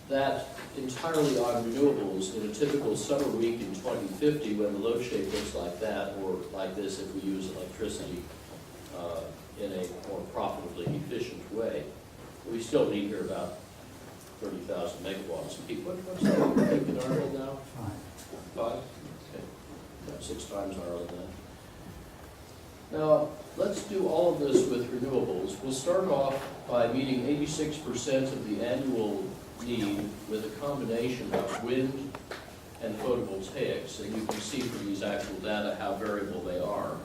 that entirely on renewables in a typical summer week in 2050 when the load shape looks like that, or like this if we use electricity in a more profitably efficient way. We still need here about 30,000 megawatts. What's that peak in Ireland now? 5? Okay. About 6 times Ireland then. Now, let's do all of this with renewables. We'll start off by meeting 86% of the annual need with a combination of wind and photovoltaics, and you can see from these actual data how variable they are.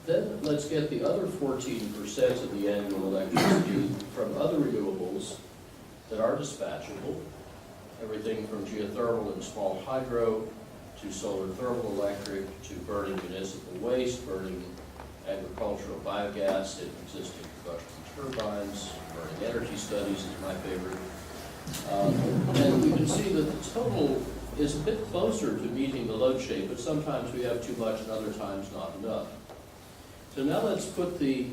Then let's get the other 14% of the annual electricity from other renewables that are dispatchable, everything from geothermal and small hydro to solar thermal electric to burning municipal waste, burning agricultural biogas in existing combustion turbines, burning energy studies is my favorite. And we can see that the total is a bit closer to meeting the load shape, but sometimes we have too much and other times not enough. So now let's put the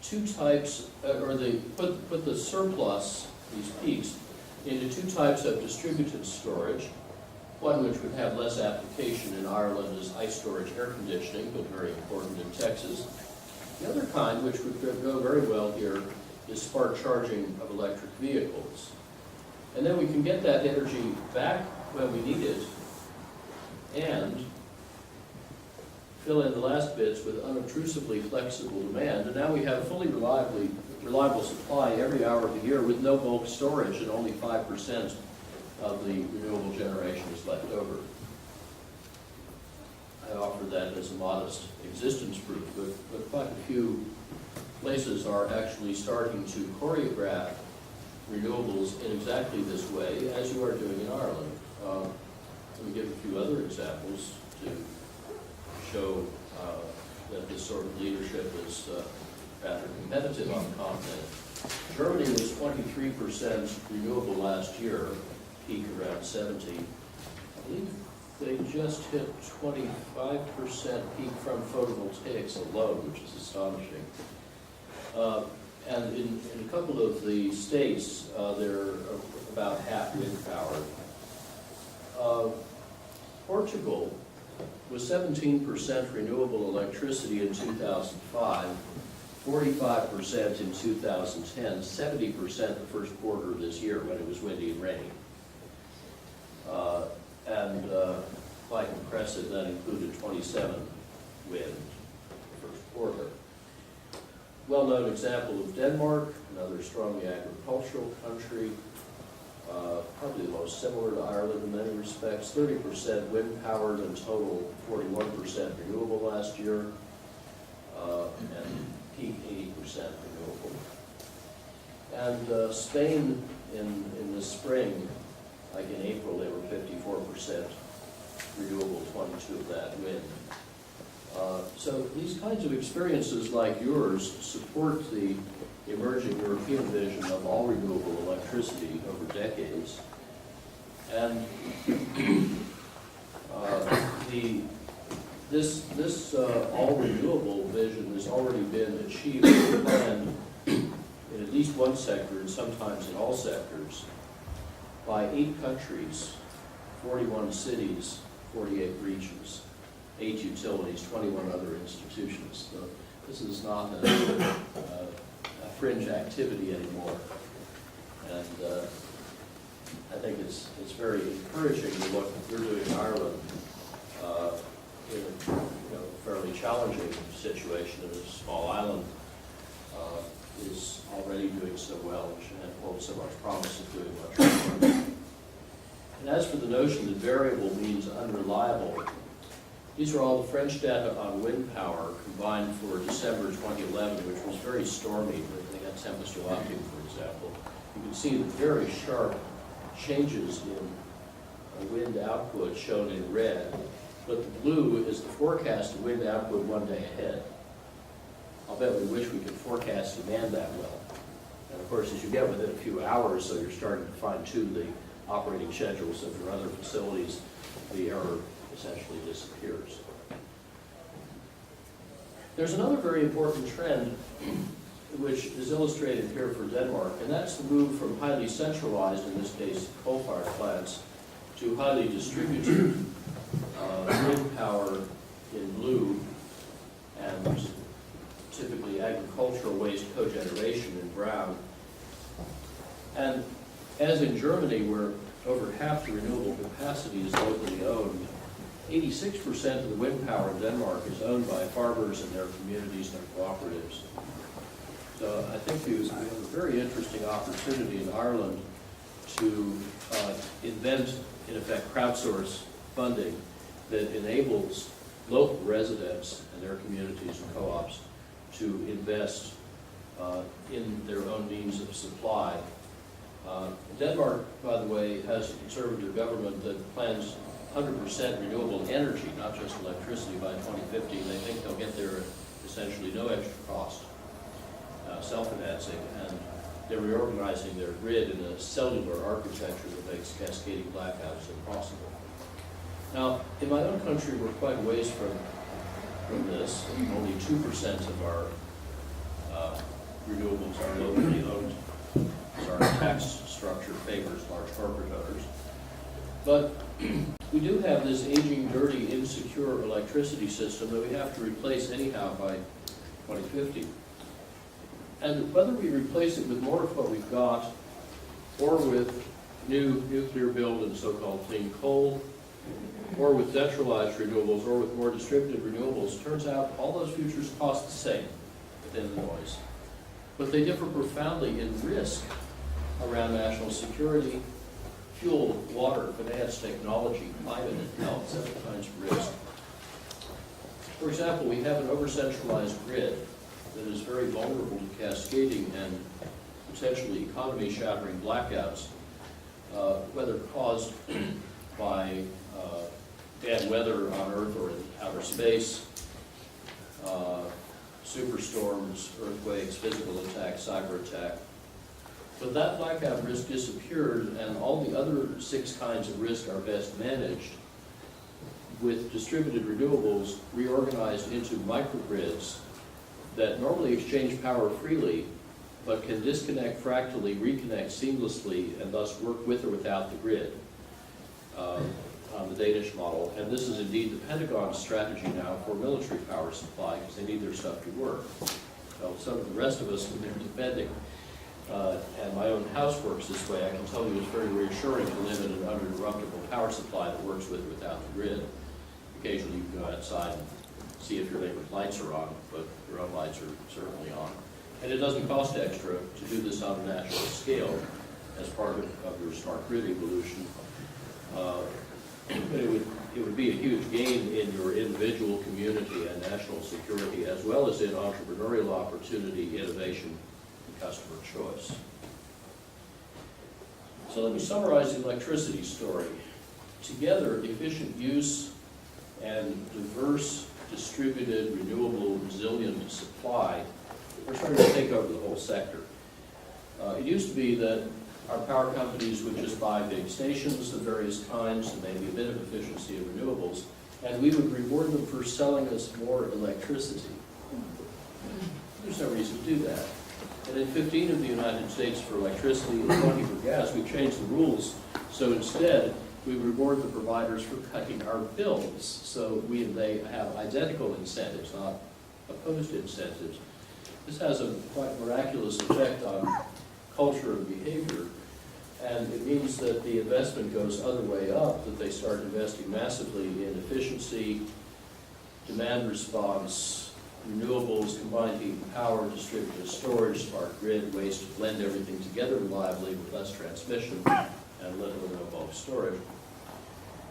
two types, put the surplus, these peaks, into two types of distributed storage. One which would have less application in Ireland is ice storage air conditioning, but very important in Texas. The other kind, which would go very well here, is spark charging of electric vehicles. And then we can get that energy back when we need it and fill in the last bits with unobtrusively flexible demand. And now we have fully reliable supply every hour of the year with no bulk storage, and only 5% of the renewable generation is left over. I offer that as a modest existence proof, but quite a few places are actually starting to choreograph renewables in exactly this way, as you are doing in Ireland. Let me give a few other examples to show that this sort of leadership is rather competitive on the continent. Germany was 23% renewable last year, peak around 70. I believe they just hit 25% peak from photovoltaics alone, which is astonishing. And in a couple of the states, they're about half wind powered. Portugal was 17% renewable electricity in 2005, 45% in 2010, 70% the first quarter of this year when it was windy and rainy. Quite impressive, that included 27 wind the first quarter. Well-known example of Denmark, another strongly agricultural country, probably the most similar to Ireland in many respects, 30% wind-powered and total 41% renewable last year, and peak 80% renewable. And Spain in the spring, like in April, they were 54% renewable, 22 of that wind. So these kinds of experiences like yours support the emerging European vision of all renewable electricity over decades. And this all renewable vision has already been achieved and planned in at least one sector and sometimes in all sectors by 8 countries, 41 cities, 48 regions, 8 utilities, 21 other institutions. So this is not a fringe activity anymore. And I think it's very encouraging to look at what you're doing in Ireland in a fairly challenging situation in a small island is already doing so well and holds so much promise of doing much more. And as for the notion that variable means unreliable, these are all the French data on wind power combined for December 2011, which was very stormy. They had tempest Joachim, for example. You can see the very sharp changes in wind output shown in red, but the blue is the forecast of wind output one day ahead. I'll bet we wish we could forecast demand that well. And of course, as you get within a few hours, so you're starting to fine-tune the operating schedules of your other facilities, the error essentially disappears. There's another very important trend which is illustrated here for Denmark, and that's the move from highly centralized, in this case coal-fired plants, to highly distributed wind power in blue and typically agricultural waste cogeneration in brown. And as in Germany, where over half the renewable capacity is locally owned, 86% of the wind power in Denmark is owned by farmers and their communities and their cooperatives. So I think we have a very interesting opportunity in Ireland to invent, in effect, crowdsource funding that enables local residents and their communities and co-ops to invest in their own means of supply Denmark, by the way, has a conservative government that plans 100% renewable energy, not just electricity, by 2050. They think they'll get there at essentially no extra cost, self-financing, and they're reorganizing their grid in a cellular architecture that makes cascading blackouts impossible. Now, in my own country, we're quite a ways from this. Only 2% of our renewables are locally owned. So our tax structure favors large corporate owners. But we do have this aging, dirty, insecure electricity system that we have to replace anyhow by 2050. And whether we replace it with more of what we've got, or with new nuclear build and so-called clean coal, or with centralized renewables, or with more distributed renewables, turns out all those futures cost the same within the noise. But they differ profoundly in risk around national security, fuel, water, finance, technology, climate, and health, 7 kinds of risk. For example, we have an over-centralized grid that is very vulnerable to cascading and potentially economy-shattering blackouts, whether caused by bad weather on Earth or in outer space, superstorms, earthquakes, physical attack, cyber attack. But that blackout risk disappeared, and all the other 6 kinds of risk are best managed with distributed renewables reorganized into microgrids that normally exchange power freely, but can disconnect fractally, reconnect seamlessly, and thus work with or without the grid. On the Danish model, and this is indeed the Pentagon's strategy now for military power supply, because they need their stuff to work. So some of the rest of us, when they're defending, and my own house works this way, I can tell you it's very reassuring to live in an uninterruptible power supply that works with or without the grid. Occasionally you can go outside and see if your neighbor's lights are on, but your own lights are certainly on. And it doesn't cost extra to do this on a national scale as part of your smart grid evolution. But it would be a huge gain in your individual community and national security, as well as in entrepreneurial opportunity, innovation, and customer choice. So let me summarize the electricity story. Together, efficient use and diverse, distributed, renewable, resilient supply are starting to take over the whole sector. It used to be that our power companies would just buy big stations of various kinds and maybe a bit of efficiency of renewables, and we would reward them for selling us more electricity. There's no reason to do that. And in 15 of the United States for electricity and 20 for gas, we changed the rules. So instead, we reward the providers for cutting our bills. So we and they have identical incentives, not opposed incentives. This has a quite miraculous effect on culture and behavior, and it means that the investment goes other way up, that they start investing massively in efficiency, demand response, renewables, combined heat and power, distributed storage, smart grid, ways to blend everything together reliably with less transmission and little or no bulk storage.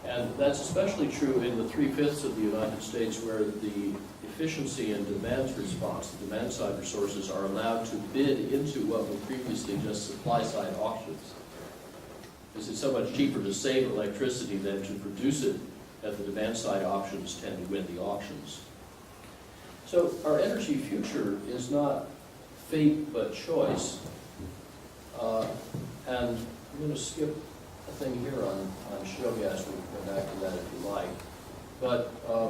And that's especially true in the 3/5 of the United States where the efficiency and demand response, the demand side resources, are allowed to bid into what were previously just supply side auctions. Because it's so much cheaper to save electricity than to produce it, that the demand side options tend to win the auctions. So our energy future is not fate but choice. And I'm going to skip a thing here on shale gas. We'll go back to that if you like. But I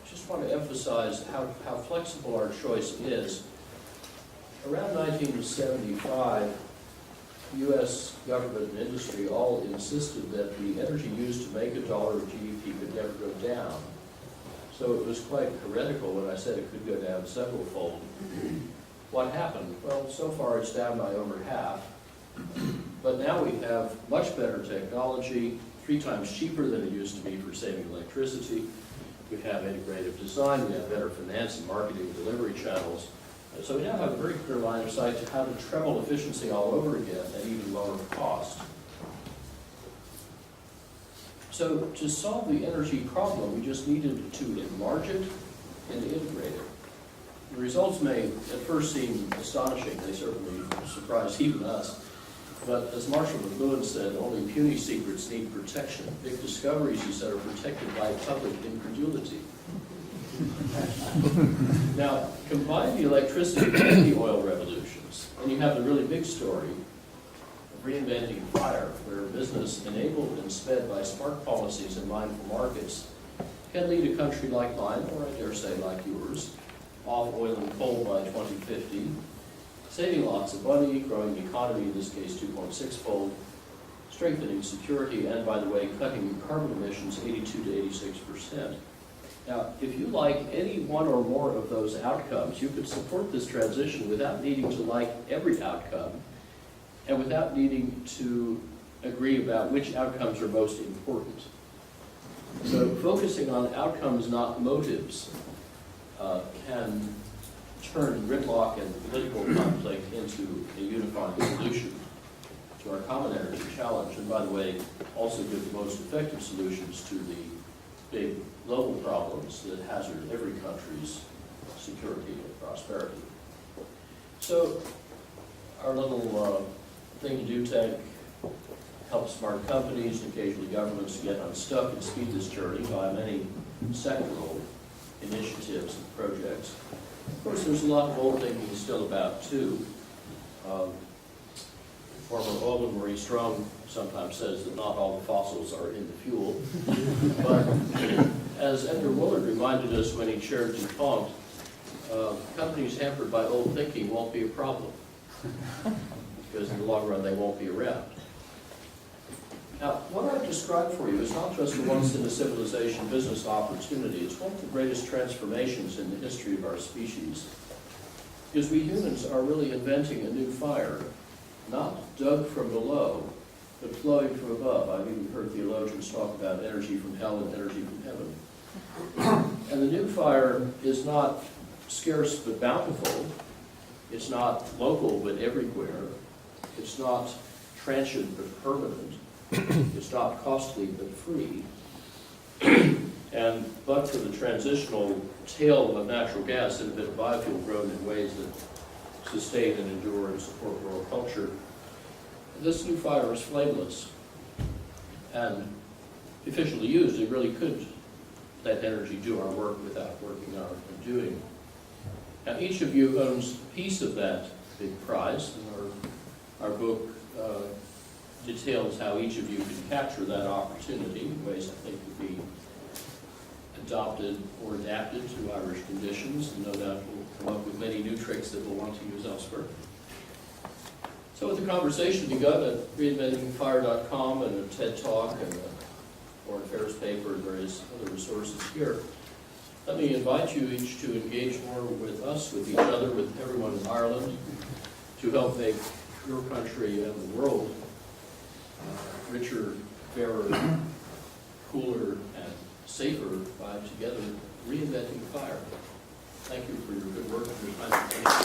just want to emphasize how flexible our choice is. Around 1975, U.S. government and industry all insisted that the energy used to make $1 of GDP could never go down. So it was quite heretical when I said it could go down several-fold. What happened? Well, so far it's down by over half. But now we have much better technology, 3 times cheaper than it used to be for saving electricity. We have integrative design, we have better finance and marketing and delivery channels. So we now have a very clear line of sight to how to treble efficiency all over again and even lower cost. So to solve the energy problem, we just needed to enlarge it and integrate it. The results may at first seem astonishing. They certainly surprised even us. But as Amory Lovins said, only puny secrets need protection. Big discoveries, he said, are protected by public incredulity. Now, combine the electricity and the oil revolutions, and you have the really big story of reinventing fire, where business enabled and sped by smart policies and mindful markets can lead a country like mine, or I dare say like yours, off oil and coal by 2050, saving lots of money, growing the economy, in this case 2.6-fold, strengthening security, and by the way, cutting carbon emissions 82 to 86%. Now, if you like any one or more of those outcomes, you could support this transition without needing to like every outcome, and without needing to agree about which outcomes are most important. So focusing on outcomes, not motives, can turn gridlock and political conflict into a unifying solution to our common energy challenge, and by the way, also give the most effective solutions to the big global problems that hazard every country's security and prosperity. So our little thing to do tank helps smart companies and occasionally governments to get unstuck and speed this journey by many sectoral initiatives and projects. Of course, there's a lot of old thinking still about, too. Former Alderman Marie Strong sometimes says that not all the fossils are in the fuel. But as Edgar Willard reminded us when he chaired DuPont, companies hampered by old thinking won't be a problem, because in the long run they won't be around. Now, what I've described for you is not just a once-in-a-civilization business opportunity. It's one of the greatest transformations in the history of our species, because we humans are really inventing a new fire, not dug from below, but flowing from above. I've even heard theologians talk about energy from hell and energy from heaven. And the new fire is not scarce but bountiful. It's not local but everywhere. It's not transient but permanent. It's not costly but free. And but for the transitional tail of natural gas and a bit of biofuel grown in ways that sustain and endure and support world culture, this new fire is flameless. And efficiently used, it really could let energy do our work without working our undoing. Now, each of you owns a piece of that big prize, and our book details how each of you can capture that opportunity in ways I think could be adopted or adapted to Irish conditions, and no doubt we'll come up with many new tricks that we'll want to use elsewhere. So with the conversation begun at reinventingfire.com and a TED Talk and a Foreign Affairs paper and various other resources here, let me invite you each to engage more with us, with each other, with everyone in Ireland, to help make your country and the world richer, fairer, cooler, and safer by together reinventing fire. Thank you for your good work and your time.